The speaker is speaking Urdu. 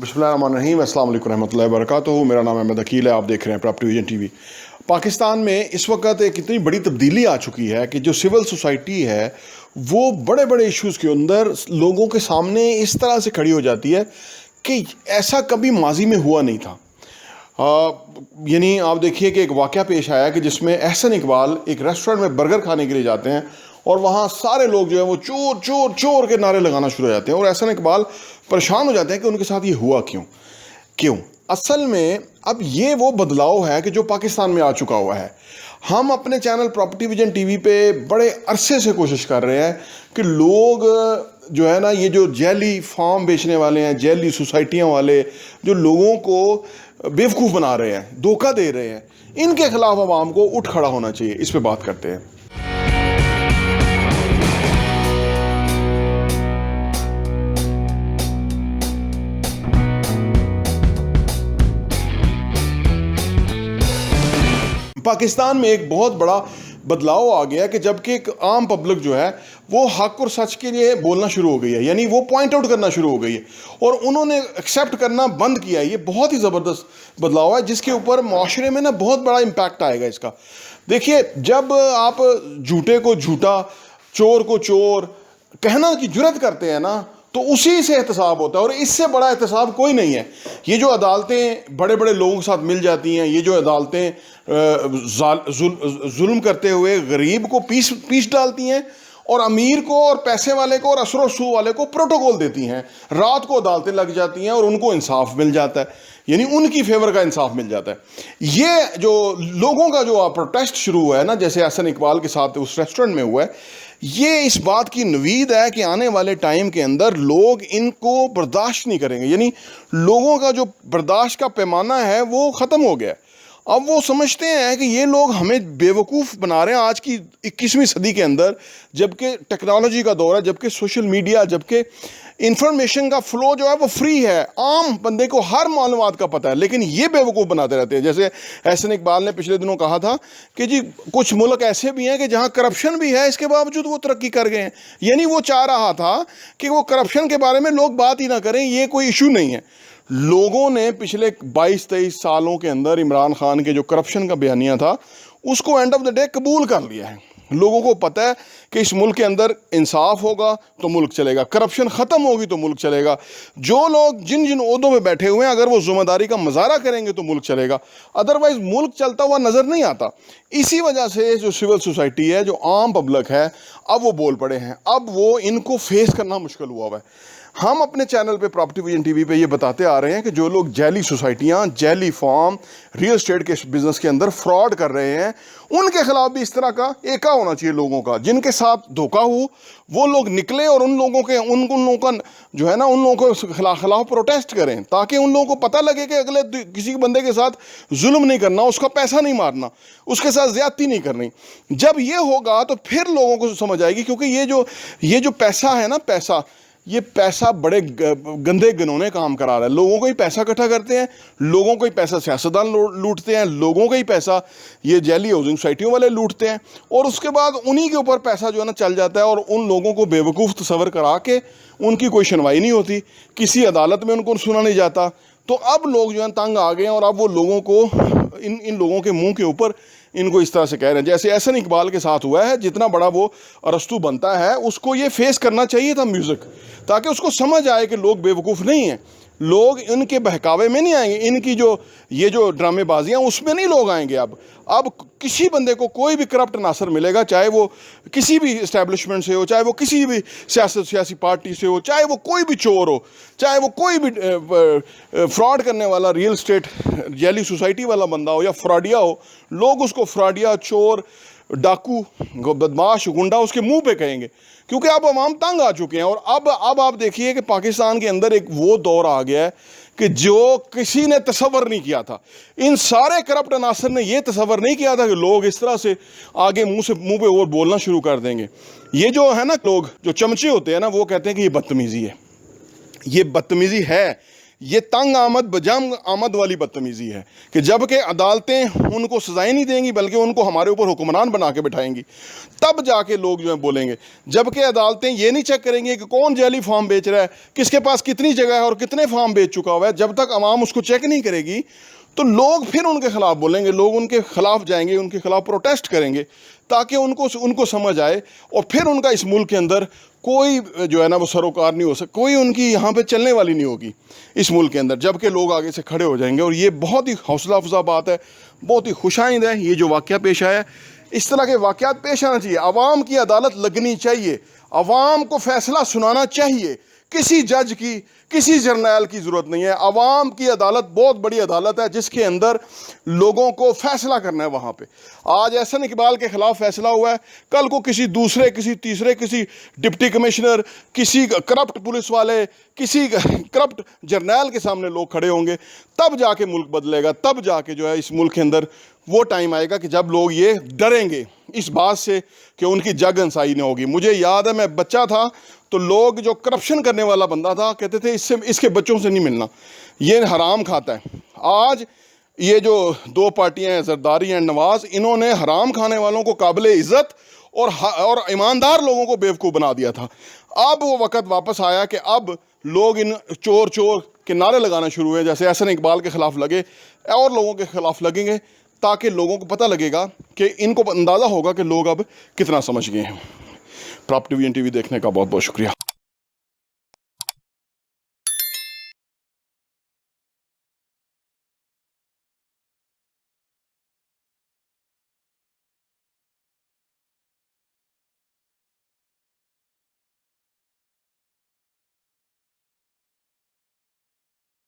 بسم اللہ الرحمن الرحیم، السلام علیکم ورحمۃ اللہ وبرکاتہ۔ میرا نام احمد عقیل ہے، آپ دیکھ رہے ہیں property vision T V. Pakistan میں اس وقت ایک اتنی بڑی تبدیلی آ چکی ہے کہ جو سول سوسائٹی ہے وہ بڑے بڑے ایشوز کے اندر لوگوں کے سامنے اس طرح سے کھڑی ہو جاتی ہے کہ ایسا کبھی ماضی میں ہوا نہیں تھا۔ یعنی آپ دیکھیے کہ ایک واقعہ پیش آیا کہ جس میں احسن اقبال ایک ریسٹورنٹ میں برگر کھانے کے لیے جاتے ہیں اور وہاں سارے لوگ جو ہے وہ چور چور چور کے نعرے لگانا شروع ہو جاتے ہیں، اور احسن اقبال پریشان ہو جاتے ہیں کہ ان کے ساتھ یہ ہوا کیوں۔ اصل میں اب یہ وہ بدلاؤ ہے کہ جو پاکستان میں آ چکا ہوا ہے۔ ہم اپنے channel property vision T V پہ بڑے عرصے سے کوشش کر رہے ہیں کہ لوگ جو ہے نا، یہ جو جعلی فارم بیچنے والے ہیں، جعلی سوسائٹیاں والے جو لوگوں کو بیوقوف بنا رہے ہیں، دھوکہ دے رہے ہیں، ان کے خلاف عوام کو اٹھ کھڑا ہونا چاہیے۔ اس پہ بات کرتے ہیں۔ پاکستان میں ایک بہت بڑا بدلاؤ آ گیا کہ جب کہ ایک عام پبلک جو ہے وہ حق اور سچ کے لیے بولنا شروع ہو گئی ہے، یعنی وہ پوائنٹ آؤٹ کرنا شروع ہو گئی ہے اور انہوں نے ایکسیپٹ کرنا بند کیا ہے۔ یہ بہت ہی زبردست بدلاؤ ہے جس کے اوپر معاشرے میں نا بہت بڑا امپیکٹ آئے گا اس کا۔ دیکھیے، جب آپ جھوٹے کو جھوٹا، چور کو چور کہنا کی جرات کرتے ہیں نا، تو اسی سے احتساب ہوتا ہے، اور اس سے بڑا احتساب کوئی نہیں ہے۔ یہ جو عدالتیں بڑے بڑے لوگوں کے ساتھ مل جاتی ہیں، یہ جو عدالتیں ظلم کرتے ہوئے غریب کو پیس ڈالتی ہیں اور امیر کو اور پیسے والے کو اور اثر و رسوخ والے کو پروٹوکول دیتی ہیں، رات کو عدالتیں لگ جاتی ہیں اور ان کو انصاف مل جاتا ہے، یعنی ان کی فیور کا انصاف مل جاتا ہے۔ یہ جو لوگوں کا جو پروٹیسٹ شروع ہوا ہے نا، جیسے احسن اقبال کے ساتھ اس ریسٹورنٹ میں ہوا ہے، یہ اس بات کی نوید ہے کہ آنے والے ٹائم کے اندر لوگ ان کو برداشت نہیں کریں گے۔ یعنی لوگوں کا جو برداشت کا پیمانہ ہے وہ ختم ہو گیا ہے۔ اب وہ سمجھتے ہیں کہ یہ لوگ ہمیں بیوقوف بنا رہے ہیں آج کی 21ویں صدی کے اندر، جبکہ ٹیکنالوجی کا دور ہے، جبکہ سوشل میڈیا، جبکہ انفارمیشن کا فلو جو ہے وہ فری ہے، عام بندے کو ہر معلومات کا پتہ ہے، لیکن یہ بیوقوف بناتے رہتے ہیں۔ جیسے احسن اقبال نے پچھلے دنوں کہا تھا کہ جی کچھ ملک ایسے بھی ہیں کہ جہاں کرپشن بھی ہے، اس کے باوجود وہ ترقی کر گئے ہیں۔ یعنی وہ چاہ رہا تھا کہ وہ کرپشن کے بارے میں لوگ بات ہی نہ کریں، یہ کوئی ایشو نہیں ہے۔ لوگوں نے پچھلے 22-23 سالوں کے اندر عمران خان کے جو کرپشن کا بیانیہ تھا اس کو اینڈ آف دا ڈے قبول کر لیا ہے۔ لوگوں کو پتہ ہے کہ اس ملک کے اندر انصاف ہوگا تو ملک چلے گا، کرپشن ختم ہوگی تو ملک چلے گا۔ جو لوگ جن عہدوں میں بیٹھے ہوئے ہیں اگر وہ ذمہ داری کا مظاہرہ کریں گے تو ملک چلے گا، ادروائز ملک چلتا ہوا نظر نہیں آتا۔ اسی وجہ سے جو سول سوسائٹی ہے، جو عام پبلک ہے، اب وہ بول پڑے ہیں، اب وہ ان کو فیس کرنا مشکل ہوا ہے۔ ہم اپنے چینل پہ پراپرٹی ویژن ٹی وی پہ یہ بتاتے آ رہے ہیں کہ جو لوگ جعلی سوسائٹیاں، جعلی فارم، ریل اسٹیٹ کے بزنس کے اندر فراڈ کر رہے ہیں، ان کے خلاف بھی اس طرح کا ایکا ہونا چاہیے لوگوں کا۔ جن کے ساتھ دھوکہ ہو وہ لوگ نکلے اور ان لوگوں کا جو ہے نا، ان لوگوں کو خلاف پروٹیسٹ کریں، تاکہ ان لوگوں کو پتہ لگے کہ اگلے کسی بندے کے ساتھ ظلم نہیں کرنا، اس کا پیسہ نہیں مارنا، اس کے ساتھ زیادتی نہیں کرنی۔ جب یہ ہوگا تو پھر لوگوں کو سمجھ آئے گی، کیونکہ یہ جو پیسہ ہے نا، یہ پیسہ بڑے گندے گنونے کام کرا رہا ہے۔ لوگوں کو ہی پیسہ اکٹھا کرتے ہیں، لوگوں کو ہی پیسہ سیاستدان لوٹتے ہیں، لوگوں کا ہی پیسہ یہ جعلی ہاؤسنگ سوسائٹیوں والے لوٹتے ہیں، اور اس کے بعد انہی کے اوپر پیسہ جو ہے نا چل جاتا ہے، اور ان لوگوں کو بیوقوف تصور کرا کے ان کی کوئی سنوائی نہیں ہوتی، کسی عدالت میں ان کو سنا نہیں جاتا۔ تو اب لوگ جو ہیں تنگ آ گئے ہیں، اور اب وہ لوگوں کو ان لوگوں کے منہ کے اوپر ان کو اس طرح سے کہہ رہے ہیں، جیسے احسن اقبال کے ساتھ ہوا ہے۔ جتنا بڑا وہ ارسطو بنتا ہے، اس کو یہ فیس کرنا چاہیے تھا میوزک، تاکہ اس کو سمجھ آئے کہ لوگ بیوقوف نہیں ہیں، لوگ ان کے بہکاوے میں نہیں آئیں گے، ان کی یہ جو ڈرامے بازیاں اس میں نہیں لوگ آئیں گے۔ اب کسی بندے کو کوئی بھی کرپٹ عناصر ملے گا، چاہے وہ کسی بھی اسٹیبلشمنٹ سے ہو، چاہے وہ کسی بھی سیاسی پارٹی سے ہو، چاہے وہ کوئی بھی چور ہو، چاہے وہ کوئی بھی فراڈ کرنے والا ریل اسٹیٹ جعلی سوسائٹی والا بندہ ہو یا فراڈیا ہو، لوگ اس کو فراڈیا، چور، ڈاکو، بدماش، گنڈا اس کے منہ پہ کہیں گے، کیونکہ اب عوام تنگ آ چکے ہیں۔ اور اب آپ دیکھیے کہ پاکستان کے اندر ایک وہ دور آ گیا ہے کہ جو کسی نے تصور نہیں کیا تھا۔ ان سارے کرپٹ عناصر نے یہ تصور نہیں کیا تھا کہ لوگ اس طرح سے آگے منہ پہ اور بولنا شروع کر دیں گے۔ یہ جو ہے نا، لوگ جو چمچے ہوتے ہیں نا، وہ کہتے ہیں کہ یہ بدتمیزی ہے، یہ بدتمیزی ہے، یہ تنگ آمد بجنگ آمد والی بدتمیزی ہے کہ جب کہ عدالتیں ان کو سزائیں نہیں دیں گی بلکہ ان کو ہمارے اوپر حکمران بنا کے بٹھائیں گی، تب جا کے لوگ جو ہیں بولیں گے۔ جب کہ عدالتیں یہ نہیں چیک کریں گے کہ کون جعلی فارم بیچ رہا ہے، کس کے پاس کتنی جگہ ہے اور کتنے فارم بیچ چکا ہوا ہے، جب تک عوام اس کو چیک نہیں کرے گی تو لوگ پھر ان کے خلاف بولیں گے، لوگ ان کے خلاف جائیں گے، ان کے خلاف پروٹیسٹ کریں گے تاکہ ان کو سمجھ آئے، اور پھر ان کا اس ملک کے اندر کوئی جو ہے نا وہ سروکار نہیں ہو سکتا، کوئی ان کی یہاں پہ چلنے والی نہیں ہوگی اس ملک کے اندر، جب کہ لوگ آگے سے کھڑے ہو جائیں گے۔ اور یہ بہت ہی حوصلہ افزا بات ہے، بہت ہی خوش آئند ہے یہ جو واقعہ پیش آیا ہے۔ اس طرح کے واقعات پیش آنا چاہیے، عوام کی عدالت لگنی چاہیے، عوام کو فیصلہ سنانا چاہیے، کسی جج کی کسی جرنیل کی ضرورت نہیں ہے۔ عوام کی عدالت بہت بڑی عدالت ہے جس کے اندر لوگوں کو فیصلہ کرنا ہے۔ وہاں پہ آج احسن اقبال کے خلاف فیصلہ ہوا ہے، کل کو کسی دوسرے کسی تیسرے کسی ڈپٹی کمشنر کسی کرپٹ پولیس والے کسی کرپٹ جرنیل کے سامنے لوگ کھڑے ہوں گے، تب جا کے ملک بدلے گا، تب جا کے جو ہے اس ملک کے اندر وہ ٹائم آئے گا کہ جب لوگ یہ ڈریں گے اس بات سے کہ ان کی جگ انسائی نہ ہوگی۔ مجھے یاد ہے میں بچہ تھا تو لوگ جو کرپشن کرنے والا بندہ تھا کہتے تھے اس کے بچوں سے نہیں ملنا، یہ حرام کھاتا ہے۔ آج یہ جو دو پارٹیاں ہیں زرداری اینڈ نواز، انہوں نے حرام کھانے والوں کو قابل عزت اور ایماندار لوگوں کو بیوقوف بنا دیا تھا۔ اب وہ وقت واپس آیا کہ اب لوگ ان چور چور کے نعرے لگانا شروع ہوئے، جیسے احسن اقبال کے خلاف لگے اور لوگوں کے خلاف لگیں گے، تاکہ لوگوں کو پتہ لگے گا کہ ان کو اندازہ ہوگا کہ لوگ اب کتنا سمجھ گئے ہیں۔ پراپرٹی وی این ٹی وی دیکھنے کا بہت بہت شکریہ۔